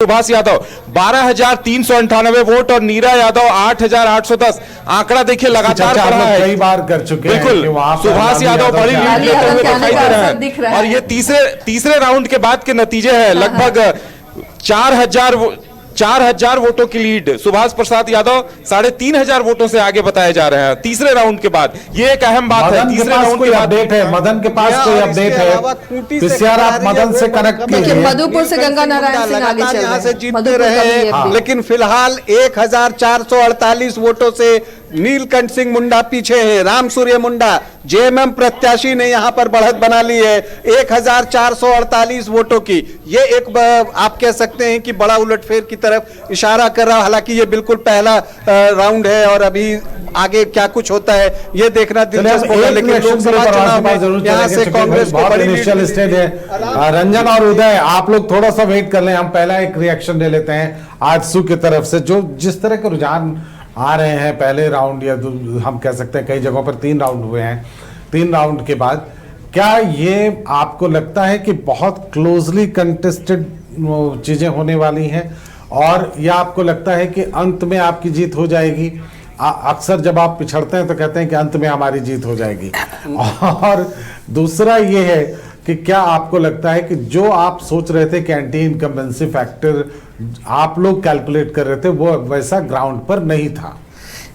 Subhash Yadav 12,398 vote और नीरा यादव 8,810। आंकड़ा देखिए लगातार बढ़ा है, कई बार कर चुके हैं। बिल्कुल सुभाष यादव बड़ी लीड लेते हुए दिखाई दे रहे हैं। और ये तीसरे राउंड के बाद के नतीजे हैं। लगभग 4,000 वोटों की लीड सुभाष प्रसाद यादव 3,500 वोटों से आगे बताए जा रहे हैं तीसरे राउंड के बाद। ये एक अहम बात है। तीसरे राउंड के अपडेट है, मदन के पास कोई अपडेट है? पिसियार आप मदन से कनेक्ट कीजिए। मधुपुर से गंगा नारायण सिंह आगे चल रहे हैं, यहाँ से जीतते रहे हैं, लेकिन फिलहाल 1,448 वोटों से नीलकंठ सिंह मुंडा पीछे हैं। राम सूर्य मुंडा जेएमएम प्रत्याशी ने यहां पर बढ़त बना ली है 1,448 वोटों की। ये एक आप कह सकते हैं कि बड़ा उलटफेर की तरफ इशारा कर रहा है। हालांकि ये बिल्कुल पहला राउंड है और अभी आगे क्या कुछ होता है ये देखना दिलचस्प होगा। लेकिन लोकसभा चुनाव में यहाँ से कांग्रेस को बड़ी इनिशियल स्टेज है। रंजन और उदय आप लोग थोड़ा सा वेट कर लें, हम पहला एक रिएक्शन ले लेते हैं आजसू की तरफ से। जो जिस तरह के रुझान आ रहे हैं पहले राउंड या हम कह सकते हैं कई जगहों पर 3 राउंड हुए हैं, 3 राउंड के बाद क्या ये आपको लगता है कि बहुत क्लोजली कंटेस्टेड चीजें होने वाली हैं, और या आपको लगता है कि अंत में आपकी जीत हो जाएगी? अक्सर जब आप पिछड़ते हैं तो कहते हैं कि अंत में हमारी जीत हो जाएगी। और दूसरा ये है कि क्या आपको लगता है कि जो आप सोच रहे थे कि एंटी इनकम्बेंसी फैक्टर आप लोग कैलकुलेट कर रहे थे वो वैसा ग्राउंड पर नहीं था?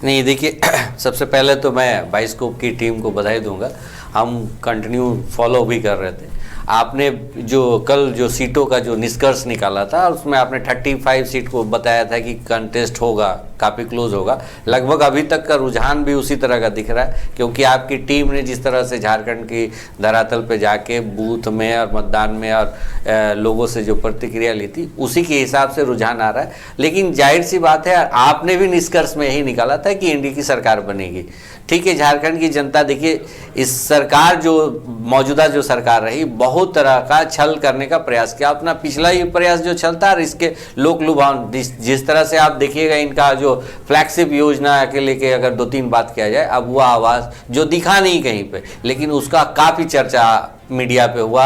नहीं, देखिए सबसे पहले तो मैं बाइस्कोप की टीम को बधाई दूंगा। हम कंटिन्यू फॉलो भी कर रहे थे। आपने जो कल जो सीटों का जो निष्कर्ष निकाला था उसमें आपने 35 सीट को बताया था कि कंटेस्ट होगा, काफ़ी क्लोज होगा। लगभग अभी तक का रुझान भी उसी तरह का दिख रहा है, क्योंकि आपकी टीम ने जिस तरह से झारखंड की धरातल पे जाके बूथ में और मतदान में और लोगों से जो प्रतिक्रिया ली थी उसी के हिसाब से रुझान आ रहा है। लेकिन जाहिर सी बात है, आपने भी निष्कर्ष में यही निकाला था कि एनडीए की सरकार बनेगी। ठीक है, झारखंड की जनता देखिए, इस सरकार जो मौजूदा जो सरकार रही बहुत तरह का छल करने का प्रयास किया। अपना पिछला ही प्रयास जो छलता और इसके लोक लुभावन जिस तरह से आप देखिएगा इनका जो फ्लैगशिप योजना के लेके अगर 2-3 बात किया जाए, अब वो आवाज़ जो दिखा नहीं कहीं पे, लेकिन उसका काफ़ी चर्चा मीडिया पे हुआ,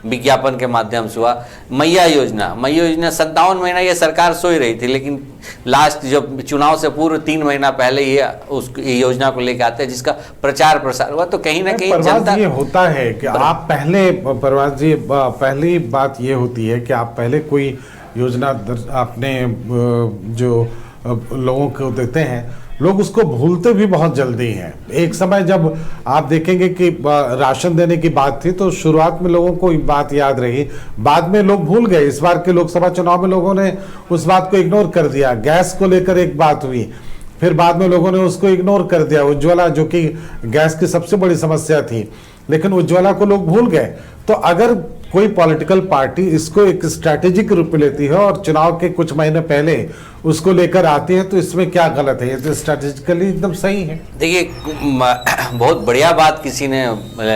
विज्ञापन के माध्यम से हुआ। मैया योजना 57 महीना ये सरकार सोई रही थी, लेकिन लास्ट जब चुनाव से पूर्व 3 महीना पहले ये उस योजना को लेकर आते हैं जिसका प्रचार प्रसार हुआ। तो कहीं ना कहीं जनता ये होता है कि आप पहले परवाज जी पहली बात ये होती है कि आप पहले कोई योजना अपने जो लोगों को देते हैं, लोग उसको भूलते भी बहुत जल्दी हैं। एक समय जब आप देखेंगे कि राशन देने की बात थी तो शुरुआत में लोगों को बात याद रही, बाद में लोग भूल गए। इस बार के लोकसभा चुनाव में लोगों ने उस बात को इग्नोर कर दिया। गैस को लेकर एक बात हुई, फिर बाद में लोगों ने उसको इग्नोर कर दिया। उज्ज्वला जो कि गैस की सबसे बड़ी समस्या थी, लेकिन उज्ज्वला को लोग भूल गए। तो अगर कोई पॉलिटिकल पार्टी इसको एक स्ट्रैटेजिक रूप में लेती है और चुनाव के कुछ महीने पहले उसको लेकर आती है, तो इसमें क्या गलत है? ये तो स्ट्रैटेजिकली एकदम सही है। देखिए, बहुत बढ़िया बात किसी ने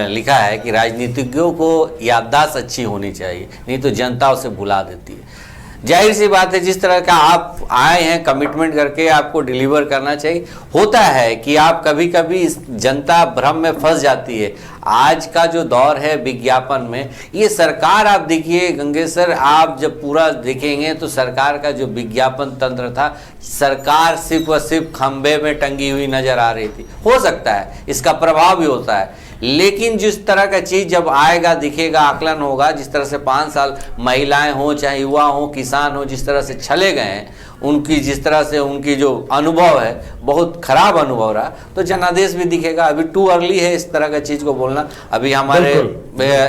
लिखा है कि राजनीतिज्ञों को याददाश्त अच्छी होनी चाहिए, नहीं तो जनता उसे भुला देती है। जाहिर सी बात है, जिस तरह का आप आए हैं कमिटमेंट करके आपको डिलीवर करना चाहिए। होता है कि आप कभी कभी जनता भ्रम में फंस जाती है। आज का जो दौर है विज्ञापन में, ये सरकार आप देखिए गंगेसर, आप जब पूरा देखेंगे तो सरकार का जो विज्ञापन तंत्र था, सरकार सिर्फ और सिर्फ खंबे में टंगी हुई नजर आ रही थी। हो सकता है इसका प्रभाव भी होता है, लेकिन जिस तरह का चीज़ जब आएगा दिखेगा, आकलन होगा, जिस तरह से 5 साल महिलाएं हों चाहे युवा हों किसान हो, जिस तरह से छले गए हैं, उनकी जिस तरह से उनकी जो अनुभव है बहुत खराब अनुभव रहा, तो जनादेश भी दिखेगा। अभी टू अर्ली है इस तरह का चीज को बोलना। अभी हमारे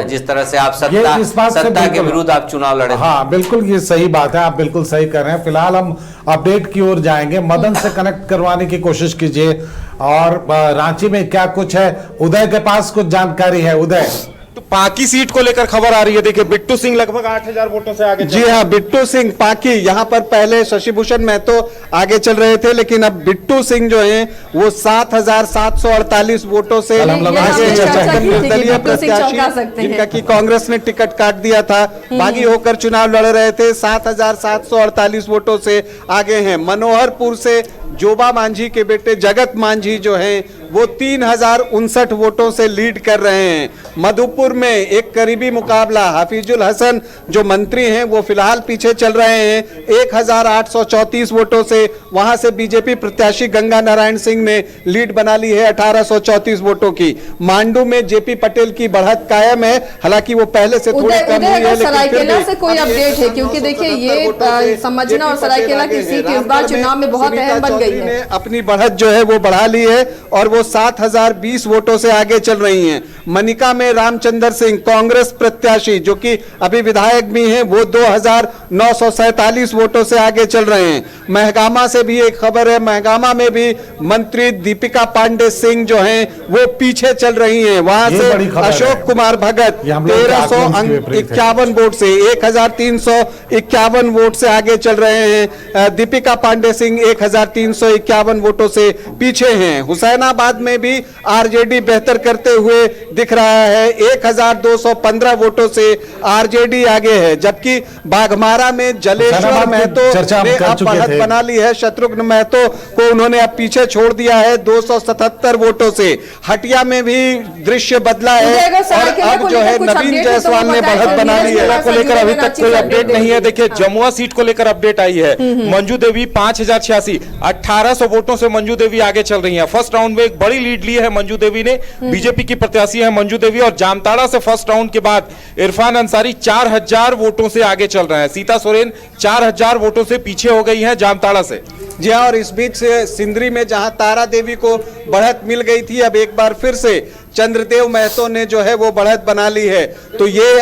जिस तरह से आप सत्ता के विरुद्ध आप चुनाव लड़े। हाँ बिल्कुल, ये सही बात है, आप बिल्कुल सही कर रहे हैं। फिलहाल हम अपडेट की ओर जाएंगे। मदन से कनेक्ट करवाने की कोशिश कीजिए, और रांची में क्या कुछ है, उदय के पास कुछ जानकारी है। उदय, तो पाकी सीट को लेकर खबर आ रही है। देखिए, बिट्टू सिंह लगभग 8,000 वोटों से आगे। जी हाँ, बिट्टू सिंह पाकी, यहाँ पर पहले शशिभूषण महतो आगे चल रहे थे, लेकिन अब बिट्टू सिंह जो हैं वो 7,748 वोटों से निर्दलीय प्रत्याशी जिनका कि कांग्रेस ने टिकट काट दिया था, बागी होकर चुनाव लड़ रहे थे, 7,748 वोटों से आगे हैं। मनोहरपुर से जोबा मांझी के बेटे जगत मांझी जो हैं वो 3059 वोटों से लीड कर रहे हैं। मधुपुर में एक करीबी मुकाबला, हफीजुल हसन जो मंत्री हैं वो फिलहाल पीछे चल रहे हैं 1834 वोटों से। वहां से बीजेपी प्रत्याशी गंगा नारायण सिंह ने लीड बना ली है 1834 वोटों की। मांडू में जेपी पटेल की बढ़त कायम है, हालांकि वो पहले से थोड़ी कम हुई है, सरायकेला से कोई अपडेट है? क्योंकि देखिए ये समझना और सरायकेला की सीट इस बार चुनाव में बहुत अहम बन गई है। अपनी बढ़त जो है वो बढ़ा ली है और वो 7020 वोटों से आगे चल रही हैं। मनिका में रामचंद्र सिंह कांग्रेस प्रत्याशी जो कि अभी विधायक भी हैं, वो 2947 वोटों से आगे चल रहे हैं। महगामा से भी एक खबर है, महगामा में भी मंत्री दीपिका पांडे सिंह जो हैं वो पीछे चल रही हैं। वहां से अशोक कुमार भगत 1351 वोट से 1351 वोट से आगे चल रहे हैं। दीपिका पांडे सिंह 1351 वोटों से पीछे हैं। हुसैनाबाद में भी आरजेडी बेहतर करते हुए दिख रहा है, 1215 वोटों से आरजेडी आगे है। जबकि बाघमारा में जलेश्वर महतो ने अब बढ़त बना ली है, शत्रुघ्न महतो को उन्होंने अब पीछे छोड़ दिया है 277 वोटों से। हटिया में भी दृश्य बदला है और अब जो है नवीन जायसवाल ने बढ़त बना ली है। को लेकर अभी तक कोई अपडेट नहीं है। देखिए जमुआ सीट को लेकर अपडेट आई है, मंजू देवी 5086 1800 वोटों से मंजू देवी आगे चल रही हैं। फर्स्ट राउंड में एक बड़ी लीड ली है मंजू देवी ने, बीजेपी की प्रत्याशी है मंजू देवी। और जामताड़ा से फर्स्ट राउंड के बाद इरफान अंसारी 4000 वोटों से आगे चल रहे हैं। सीता सोरेन 4000 वोटों से पीछे हो गई हैं जामताड़ा से। जी हाँ, और इस बीच से सिंदरी में जहां तारा देवी को बढ़त मिल गई थी, अब एक बार फिर से चंद्रदेव महतो ने जो है वो बढ़त बना ली है। तो ये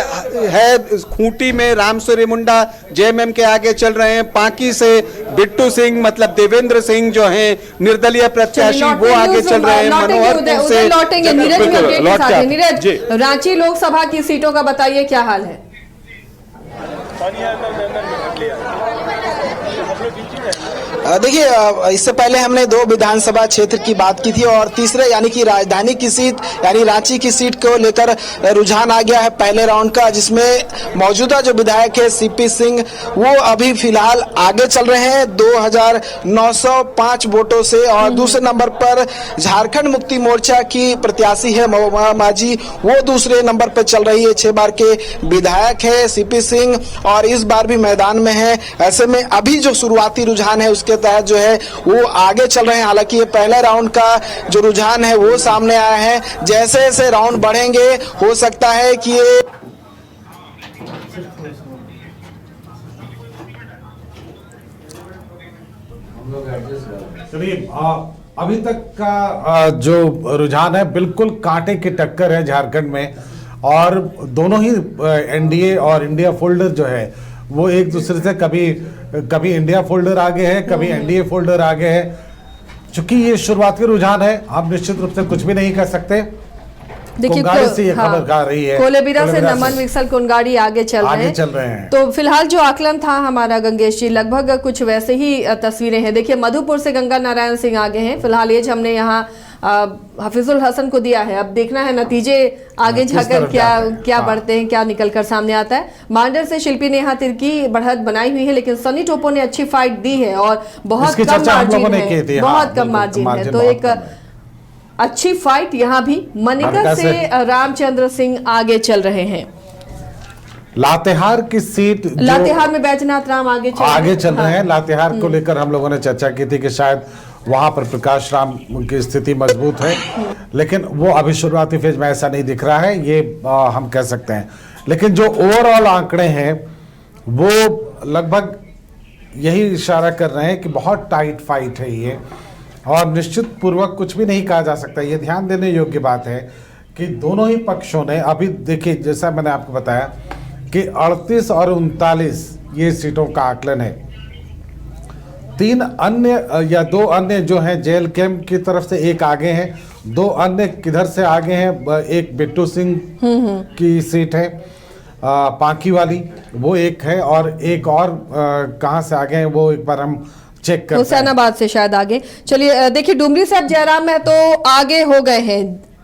है खूंटी में रामसूर्य मुंडा जेएमएम के आगे चल रहे हैं। पांकी से बिट्टू सिंह मतलब देवेंद्र सिंह जो हैं निर्दलीय प्रत्याशी वो आगे चल रहे हैं। मनोहरपुर से लौटेंगे नीरज, रांची लोकसभा की सीटों का बताइए क्या हाल है? देखिए, इससे पहले हमने 2 विधानसभा क्षेत्र की बात की थी और तीसरे यानी कि राजधानी की सीट यानी रांची की सीट को लेकर रुझान आ गया है पहले राउंड का, जिसमें मौजूदा जो विधायक है सीपी सिंह वो अभी फिलहाल आगे चल रहे हैं 2905 वोटों से। और दूसरे नंबर पर झारखंड मुक्ति मोर्चा की प्रत्याशी है महुआ माझी, वो दूसरे नंबर पर चल रही है। 6 बार के विधायक है सीपी सिंह और इस बार भी मैदान में है। ऐसे में अभी जो शुरुआती रुझान है उसके तहत जो है वो आगे चल रहे हैं। हालांकि ये पहले राउंड का जो रुझान है वो सामने आया है। जैसे जैसे राउंड बढ़ेंगे हो सकता है कि ये चलिए, अभी तक का जो रुझान है बिल्कुल कांटे की टक्कर है झारखंड में। और दोनों ही एनडीए और इंडिया फोल्डर जो है वो एक दूसरे से कभी इंडिया फोल्डर आगे है, कभी एनडीए फोल्डर आगे है। चूंकि ये शुरुआती रुझान है, आप निश्चित रूप से कुछ भी नहीं कर सकते। देखिए से ये खबर गा रही है, कोलेबिरा से नमन विक्सल कुनगाड़ी आगे चल रहे हैं। तो फिलहाल जो आकलन था हमारा गंगेश जी, लगभग कुछ वैसे ही तस्वीरें हैं। देखिए मधुपुर से गंगा नारायण सिंह आगे हैं। फिलहाल ये हमने यहाँ हफीजुल हसन को दिया है, अब देखना है नतीजे आगे जाकर क्या बढ़ते हैं, क्या निकलकर सामने आता है। मांडर से शिल्पी नेहा तिर्की बढ़त बनाई हुई है, लेकिन सनी टोपो ने अच्छी फाइट दी है और बहुत कम मार्जिन है, बहुत कम मार्जिन है। तो एक अच्छी फाइट यहाँ भी। मनिका से रामचंद्र सिंह आगे चल रहे हैं। लातेहार की सीट, लातेहार में बैजनाथ राम आगे चल रहे हैं। लातेहार को लेकर हम लोगों ने चर्चा की थी कि शायद वहां पर प्रकाश राम की स्थिति मजबूत है, लेकिन वो अभी शुरुआती फेज में ऐसा नहीं दिख रहा है, ये हम कह सकते हैं। लेकिन जो ओवरऑल आंकड़े हैं वो लगभग यही इशारा कर रहे हैं कि बहुत टाइट फाइट है ये, और निश्चित पूर्वक कुछ भी नहीं कहा जा सकता। ये ध्यान देने योग्य बात है कि दोनों ही पक्षों ने अभी देखिए, जैसा मैंने आपको बताया कि 38 और 39 ये सीटों का आकलन है। 3 अन्य या 2 अन्य जो हैं जेल कैंप की तरफ से एक आगे हैं, 2 अन्य किधर से आगे हैं। एक बिट्टू सिंह की सीट है पांकी वाली, वो एक है, और एक और कहाँ से आगे हैं वो एक बार हम चेक करते हैं। हुसैनाबाद से शायद आगे। चलिए देखिए, डुमरी साहब जयराम महतो आगे हो गए हैं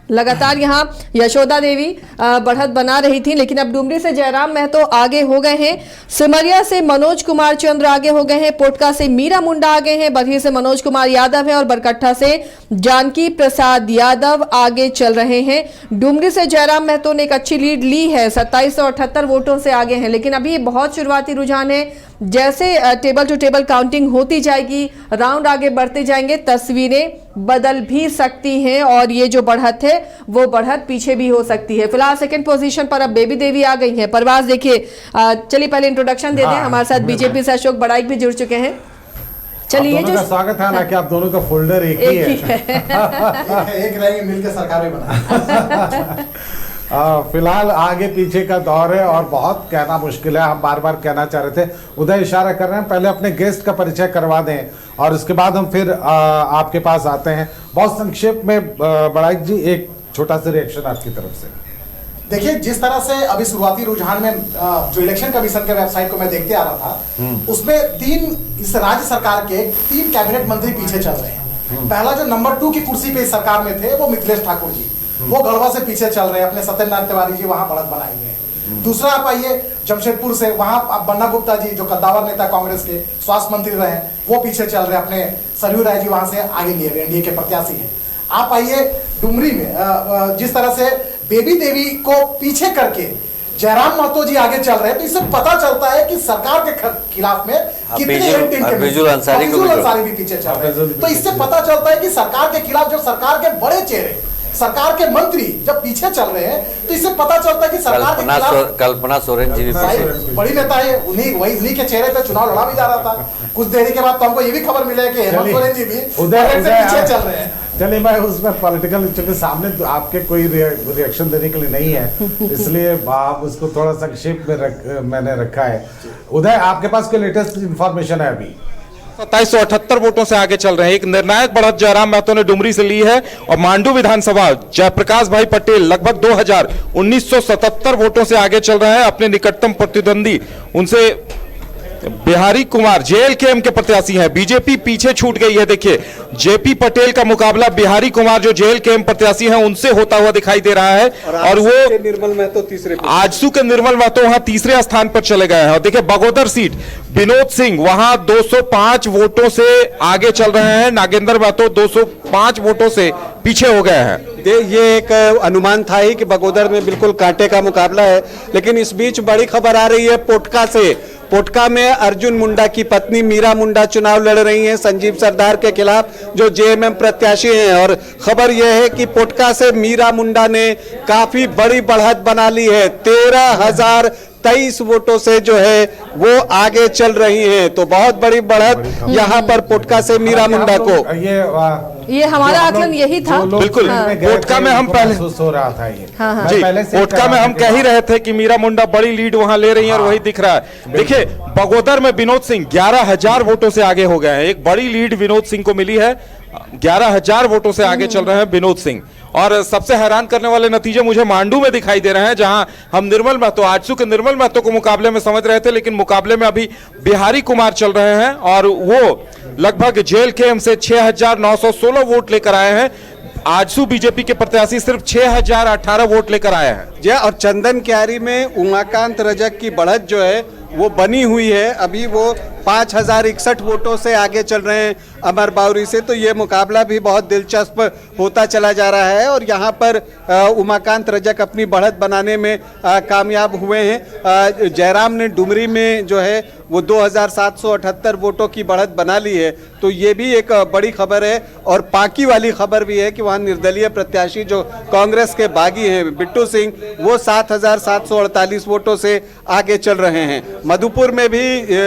लगातार यहाँ यशोदा देवी बढ़त बना रही थी, लेकिन अब डुमरी से जयराम महतो आगे हो गए हैं, सिमरिया से मनोज कुमार चंद्र आगे हो गए हैं, पोटका से मीरा मुंडा आगे हैं, बरही से मनोज कुमार यादव है और बरकट्ठा से जानकी प्रसाद यादव आगे चल रहे हैं। डुमरी से जयराम महतो ने एक अच्छी लीड ली है, 2778 वोटों से आगे हैं, लेकिन अभी बहुत शुरुआती रुझान है। जैसे टेबल टू टेबल काउंटिंग होती जाएगी, राउंड आगे बढ़ते जाएंगे, तस्वीरें बदल भी सकती हैं और ये जो बढ़त है वो बढ़त पीछे भी हो सकती है। फिलहाल सेकंड पोजीशन पर अब बेबी देवी आ गई हैं। परवाज देखिए, चलिए पहले इंट्रोडक्शन दे दें। हमारे साथ बीजेपी से अशोक बड़ाइक भी जुड़ चुके हैं। चलिए, जो स्वागत है ना कि आप दोनों का फोल्डर एक ही है। एक रहेंगे, मिलकर सरकार भी बना। फिलहाल आगे पीछे का दौर है और बहुत कहना मुश्किल है। हम बार बार कहना चाह रहे थे, उदय इशारा कर रहे हैं, पहले अपने गेस्ट का परिचय करवा दें और उसके बाद हम फिर आपके पास आते हैं। बहुत संक्षेप में बड़ाइक जी, एक छोटा सा रिएक्शन आपकी तरफ से। देखिए, जिस तरह से अभी शुरुआती रुझान में जो इलेक्शन कमीशन के वेबसाइट को मैं देखते आ रहा था, उसमें इस राज्य सरकार के 3 कैबिनेट मंत्री पीछे चल रहे हैं। पहला जो नंबर 2 की कुर्सी पे इस सरकार में थे वो मिथिलेश ठाकुर जी, वो गढ़वा से पीछे चल रहे हैं, अपने सत्यनारायण तिवारी जी वहां बढ़त बनाए हुए हैं। दूसरा आप आइए जमशेदपुर से, वहां आप बन्ना गुप्ता जी जो कद्दावर नेता कांग्रेस के स्वास्थ्य मंत्री रहे, वो पीछे चल रहे हैं, अपने सरयू राय जी वहां से आगे लिए गए, एनडीए के प्रत्याशी हैं। आप आइए डुमरी में, जिस तरह से बेबी देवी को पीछे करके जयराम महतो जी आगे चल रहे हैं, तो इससे पता चलता है कि सरकार के खिलाफ में कितने बिजुल अंसारी भी पीछे चल रहे हैं। तो इससे पता चलता है कि सरकार के खिलाफ जो सरकार के बड़े चेहरे, सरकार के मंत्री जब पीछे चल रहे हैं, तो इससे पता चलता है कि सरकार के खिलाफ कल्पना सोरेन जी भी बड़ी नेता है, उन्हीं के चेहरे पे चुनाव लड़ा भी जा रहा था। कुछ देरी के बाद तो हमको ये भी खबर मिला है कि हेमंत सोरेन जी भी पीछे चल रहे हैं। चलिए, मैं उसमें पॉलिटिकल चूंकि सामने तो आपके कोई रिएक्शन देने के लिए नहीं है, इसलिए आप उसको थोड़ा संक्षेप में मैंने रखा है। उदय, आपके पास कोई लेटेस्ट इंफॉर्मेशन है? अभी 2778 वोटों से आगे चल रहे हैं। एक निर्णायक बढ़त जयराम महतो ने डुमरी से ली है और मांडू विधानसभा जयप्रकाश भाई पटेल लगभग 1977 वोटों से आगे चल रहे हैं। अपने निकटतम प्रतिद्वंदी उनसे बिहारी कुमार जेएलकेएम के प्रत्याशी हैं। बीजेपी पीछे छूट गई है। देखिए, जेपी पटेल का मुकाबला बिहारी कुमार जो जेएलकेएम प्रत्याशी हैं उनसे होता हुआ दिखाई दे रहा है और वो निर्मल महतो तीसरे, आजसू के निर्मल महतो वहां तीसरे स्थान पर चले गए हैं। और देखिए, बगोदर सीट विनोद सिंह वहां 205 वोटों से आगे चल रहे हैं। नागेंद्र महतो 205 वोटों से पीछे हो गए हैं। ये एक अनुमान था ही कि बगोदर में बिल्कुल कांटे का मुकाबला है, लेकिन इस बीच बड़ी खबर आ रही है पोटका से। पोटका में अर्जुन मुंडा की पत्नी मीरा मुंडा चुनाव लड़ रही हैं संजीव सरदार के खिलाफ, जो जेएमएम प्रत्याशी हैं। और खबर यह है कि पोटका से मीरा मुंडा ने काफी बड़ी बढ़त बना ली है, 13,023 वोटों से जो है वो आगे चल रही हैं। तो बहुत बड़ी बढ़त यहाँ पर पोटका से मीरा मुंडा को। ये हमारा आकलन यही था। बिल्कुल, पोटका में हम पहले हो रहा था ये। जी, पोटका में हम कह ही रहे थे कि मीरा मुंडा बड़ी लीड वहां ले रही है और वही दिख रहा है। देखिए, बगोदर में विनोद सिंह 11,000 वोटों से आगे हो गए हैं। एक बड़ी लीड विनोद सिंह को मिली है, 11,000 वोटों से आगे चल रहे हैं विनोद सिंह। और सबसे हैरान करने वाले नतीजे मुझे मांडू में दिखाई दे रहे हैं, जहां हम निर्मल महतो, आजसू के निर्मल महतो को मुकाबले में समझ रहे थे, लेकिन मुकाबले में अभी बिहारी कुमार चल रहे हैं और वो लगभग जेएलकेएम से 6,916 वोट लेकर आए हैं। आजसू बीजेपी के प्रत्याशी सिर्फ 6,018 वोट लेकर आए हैं। और चंदन क्यारी में उमाकांत रजक की बढ़त जो है वो बनी हुई है, अभी वो 5,061 वोटों से आगे चल रहे हैं अमर बावरी से। तो ये मुकाबला भी बहुत दिलचस्प होता चला जा रहा है और यहाँ पर उमाकांत रजक अपनी बढ़त बनाने में कामयाब हुए हैं। जयराम ने डुमरी में जो है वो 2,778 वोटों की बढ़त बना ली है। तो ये भी एक बड़ी खबर है। और पाकी वाली खबर भी है कि वहाँ निर्दलीय प्रत्याशी जो कांग्रेस के बागी हैं बिट्टू सिंह, वो 7,748 वोटों से आगे चल रहे हैं। मधुपुर में भी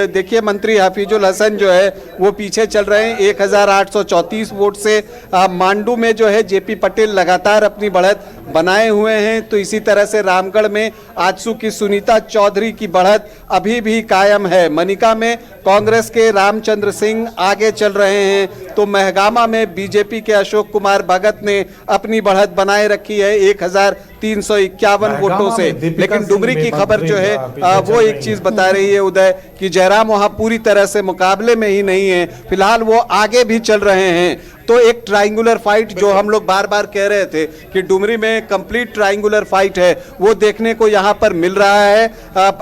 देखिए मंत्री हफीजुल हसन जो है वो पीछे चल रहे हैं 1,834 वोट से। मांडू में जो है जेपी पटेल लगातार अपनी बढ़त बनाए हुए हैं। तो इसी तरह से रामगढ़ में आजसू की सुनीता चौधरी की बढ़त अभी भी कायम है। मनिका में कांग्रेस के रामचंद्र सिंह आगे चल रहे हैं। तो महगामा में बीजेपी के अशोक कुमार भगत ने अपनी बढ़त बनाए रखी है 1,351 वोटों से। लेकिन डुमरी की खबर जो है वो एक चीज बता रही है उदय कि जयराम वहां पूरी तरह से मुकाबले में ही नहीं है, फिलहाल वो आगे भी चल रहे हैं। तो एक ट्रायंगुलर फाइट जो हम लोग बार बार कह रहे थे कि डुमरी में कंप्लीट ट्रायंगुलर फाइट है, वो देखने को यहाँ पर मिल रहा है।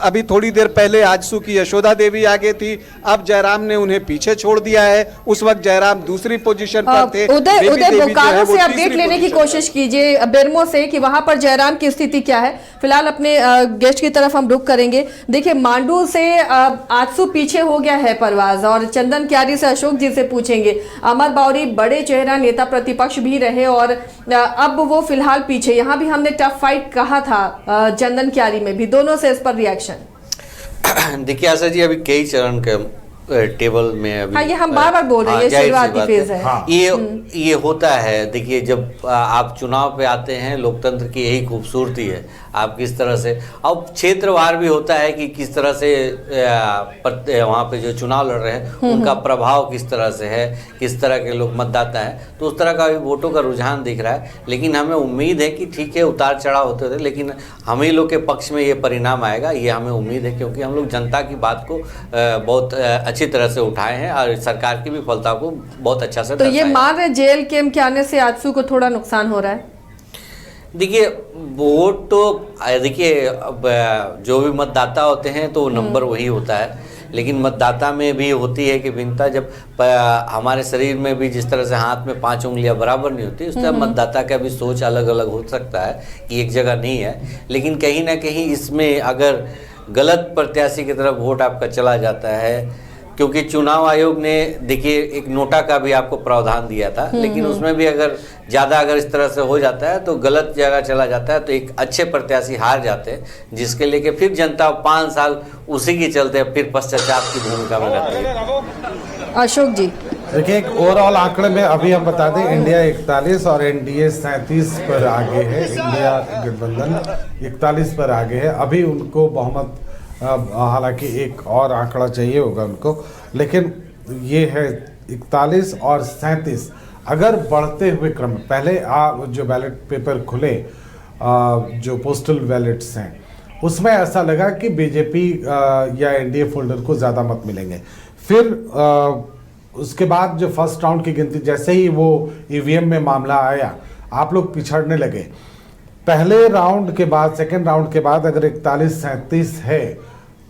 अभी थोड़ी देर पहले आजसू की यशोदा देवी आगे थी, अब जयराम ने उन्हें पीछे छोड़ दिया है। उस वक्त जयराम दूसरी पोजीशन पर थे। उदय बोकारो से अपडेट लेने की कोशिश कीजिए बेरमो से कि वहां पर जयराम की स्थिति क्या है। फिलहाल अपने गेस्ट की तरफ हम रुक करेंगे। देखिए मांडू से आजसू पीछे हो गया है परवाज, और चंदन क्यारी से अशोक जी से पूछेंगे। अमर बावरी बड़े चेहरा नेता प्रतिपक्ष भी रहे और अब वो फिलहाल पीछे। यहाँ भी हमने टफ फाइट कहा था चंदन क्यारी में भी, दोनों से इस पर रिएक्शन। देखिए आशा जी, अभी कई चरण के टेबल में अभी, हाँ, ये हम बार बार बोल रहे हैं, ये शुरुआती फेज है। हाँ। ये होता है। देखिए जब आप चुनाव पे आते हैं, लोकतंत्र की यही खूबसूरती है। आप किस तरह से, अब क्षेत्रवार भी होता है कि किस तरह से वहाँ पे जो चुनाव लड़ रहे हैं उनका प्रभाव किस तरह से है, किस तरह के लोग मतदाता हैं, तो उस तरह का भी वोटों का रुझान दिख रहा है। लेकिन हमें उम्मीद है कि ठीक है, उतार चढ़ाव होते थे, लेकिन हम ही लोग के पक्ष में ये परिणाम आएगा, ये हमें उम्मीद है, क्योंकि हम लोग जनता की बात को बहुत अच्छी तरह से उठाए हैं और सरकार की विफलता को बहुत अच्छा से। तो ये मान रहे JLKM के आने से आजसू को थोड़ा नुकसान हो रहा है? देखिए वोट तो देखिए अब जो भी मतदाता होते हैं तो नंबर वही होता है, लेकिन मतदाता में भी होती है कि भिन्नता। जब हमारे शरीर में भी जिस तरह से हाथ में 5 उंगलियां बराबर नहीं होती, उस तरह मतदाता का भी सोच अलग अलग हो सकता है कि एक जगह नहीं है। लेकिन कहीं ना कहीं इसमें अगर गलत प्रत्याशी की तरफ वोट आपका चला जाता है, क्योंकि चुनाव आयोग ने देखिए एक नोटा का भी आपको प्रावधान दिया था, लेकिन उसमें भी अगर इस तरह से हो जाता है तो गलत जगह चला जाता है, तो एक अच्छे प्रत्याशी हार जाते हैं, जिसके लेके फिर जनता 5 साल उसी की चलते फिर पश्चाताप की भूमिका में रहती है। अशोक जी देखिए, एक ओवरऑल आंकड़े में अभी हम बता दें, इंडिया 41 और NDA 37 पर आगे है। इंडिया गठबंधन 41 पर आगे है। अभी उनको बहुमत, हालांकि एक और आंकड़ा चाहिए होगा उनको, लेकिन ये है 41 और 37। अगर बढ़ते हुए क्रम, पहले जो बैलेट पेपर खुले, जो पोस्टल बैलेट्स हैं, उसमें ऐसा लगा कि बीजेपी या NDA फोल्डर को ज़्यादा मत मिलेंगे। फिर उसके बाद जो फर्स्ट राउंड की गिनती, जैसे ही वो EVM में मामला आया, आप लोग पिछड़ने लगे। पहले राउंड के बाद, सेकेंड राउंड के बाद अगर 41-37 है,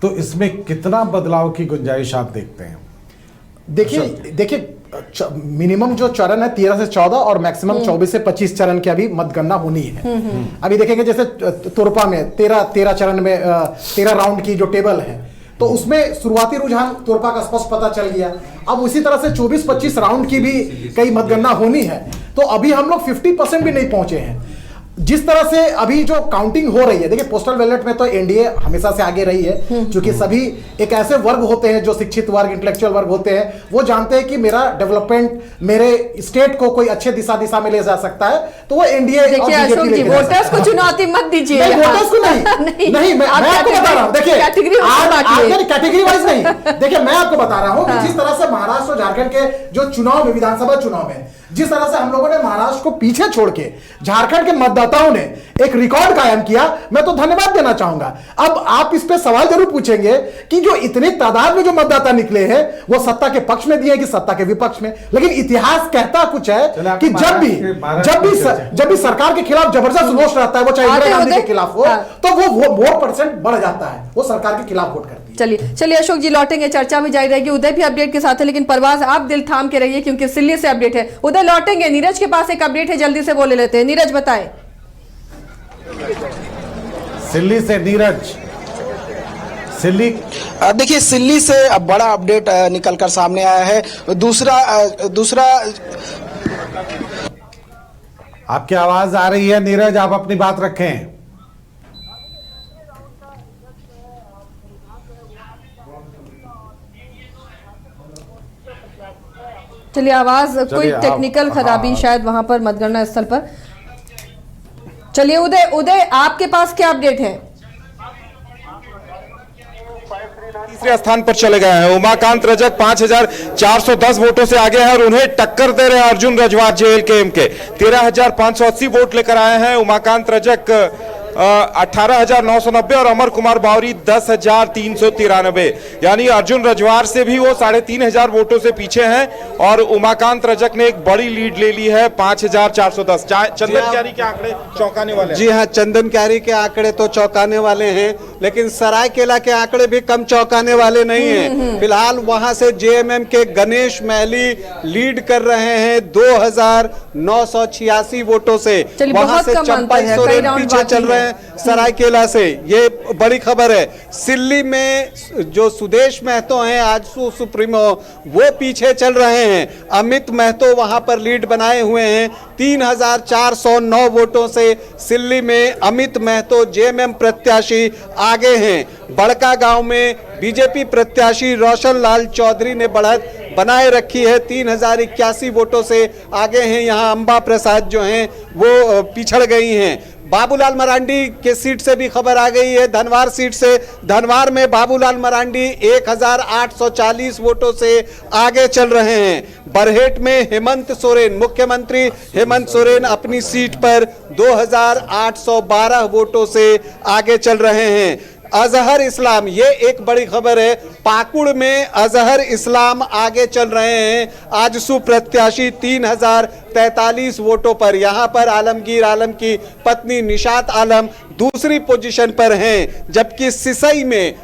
तो इसमें कितना बदलाव की गुंजाइश आप देखते हैं? देखिए मिनिमम जो चरण है 13 से 14 और मैक्सिमम 24 से 25 चरण की अभी मतगणना होनी है। अभी देखेंगे जैसे तुरपा में 13 चरण में 13 राउंड की जो टेबल है, तो उसमें शुरुआती रुझान तुरपा का स्पष्ट पता चल गया। अब उसी तरह से 24-25 राउंड की भी कई मतगणना होनी है, तो अभी हम लोग 50% भी नहीं पहुंचे हैं। जिस तरह से अभी जो काउंटिंग हो रही है, देखिए पोस्टल बैलेट में तो NDA हमेशा से आगे रही है, क्योंकि सभी एक ऐसे वर्ग होते हैं जो शिक्षित वर्ग, इंटेलेक्चुअल वर्ग होते हैं, वो जानते हैं कि मेरा डेवलपमेंट मेरे स्टेट को कोई अच्छे दिशा में ले जा सकता है, तो वो NDA। देखिए अशोक जी, वोटर्स को चुनौती मत दीजिए। वोटर्स को नहीं, मैं आपको बता रहा हूँ। देखिए कैटेगरी वाइज नहीं, देखिए मैं आपको बता रहा हूँ कि जिस तरह से महाराष्ट्र और झारखंड के जो चुनाव में, विधानसभा चुनाव में जिस तरह से हम लोगों ने महाराष्ट्र को पीछे छोड़ के झारखंड के मतदाताओं ने एक रिकॉर्ड कायम किया, मैं तो धन्यवाद देना चाहूंगा। अब आप इस पे सवाल जरूर पूछेंगे कि जो इतने तादाद में जो मतदाता निकले हैं वो सत्ता के पक्ष में दिए कि सत्ता के विपक्ष में, लेकिन इतिहास कहता कुछ है कि जब भी सरकार के खिलाफ जबरदस्त रोष रहता है, वो चाहे इंदिरा गांधी के खिलाफ हो, तो वो वोट परसेंट बढ़ जाता है, वो सरकार के खिलाफ वोट करती है। चलिए अशोक जी लौटेंगे, चर्चा भी जारी रहेगी। उदय भी अपडेट के साथ है, लेकिन परवाज आप दिल थाम के रहिए क्योंकि सिल्ली से अपडेट है। उदय लौटेंगे, नीरज के पास एक अपडेट है, जल्दी से बोले लेते हैं। नीरज बताएं। सिल्ली से नीरज। सिल्ली, देखिए सिल्ली से अब बड़ा अपडेट निकलकर सामने आया है। दूसरा आपकी आवाज आ रही है नीरज, आप अपनी बात रखें। चलिए, आवाज कोई टेक्निकल खराबी शायद वहां पर मतगणना स्थल पर। चलिए उदय आपके पास क्या अपडेट है? तीसरे स्थान पर चले गए हैं उमाकांत रजक 5410 वोटों से आगे हैं और उन्हें टक्कर दे रहे हैं अर्जुन रजवार JLKM के 13580 वोट लेकर आए हैं उमाकांत रजक 18,990 और अमर कुमार बावरी 10,393। यानी अर्जुन रजवार से भी वो 3,500 वोटों से पीछे हैं और उमाकांत रजक ने एक बड़ी लीड ले ली है 5,410। चंदन क्यारी के आंकड़े चौंकाने वाले हैं। जी हाँ, चंदन क्यारी के आंकड़े तो चौंकाने वाले हैं, लेकिन सरायकेला के आंकड़े भी कम चौंकाने वाले नहीं हैं। फिलहाल वहां से जेएमएम के गणेश महली लीड कर रहे हैं 2,986 वोटों से। वहां से चंपाई सोरेन पीछे चल रहे हैं सरायकेला से, ये बड़ी खबर है। सिल्ली में जो सुदेश महतो हैं आजसू सुप्रीमो, वो पीछे चल रहे हैं। अमित महतो वहां पर लीड बनाए हुए हैं 3,409 वोटों से। सिल्ली में अमित महतो जेएमएम प्रत्याशी आगे हैं। बड़का गांव में बीजेपी प्रत्याशी रोशन लाल चौधरी ने बढ़त बनाए रखी है, 3,081 वोटों से आगे हैं। यहाँ अंबा प्रसाद जो हैं वो पिछड़ गई हैं। बाबूलाल मरांडी के सीट से भी खबर आ गई है, धनवार सीट से। धनवार में बाबूलाल मरांडी 1,840 वोटों से आगे चल रहे हैं। बरहेट में हेमंत सोरेन, मुख्यमंत्री हेमंत सोरेन अपनी सीट पर 2,812 वोटों से आगे चल रहे हैं। अजहर इस्लाम, ये एक बड़ी खबर है, पाकुड़ में अजहर इस्लाम आगे चल रहे हैं आजसू प्रत्याशी 3,043 वोटों पर। यहां पर आलमगीर आलम की पत्नी निशात आलम दूसरी पोजीशन पर हैं, जबकि सिसई में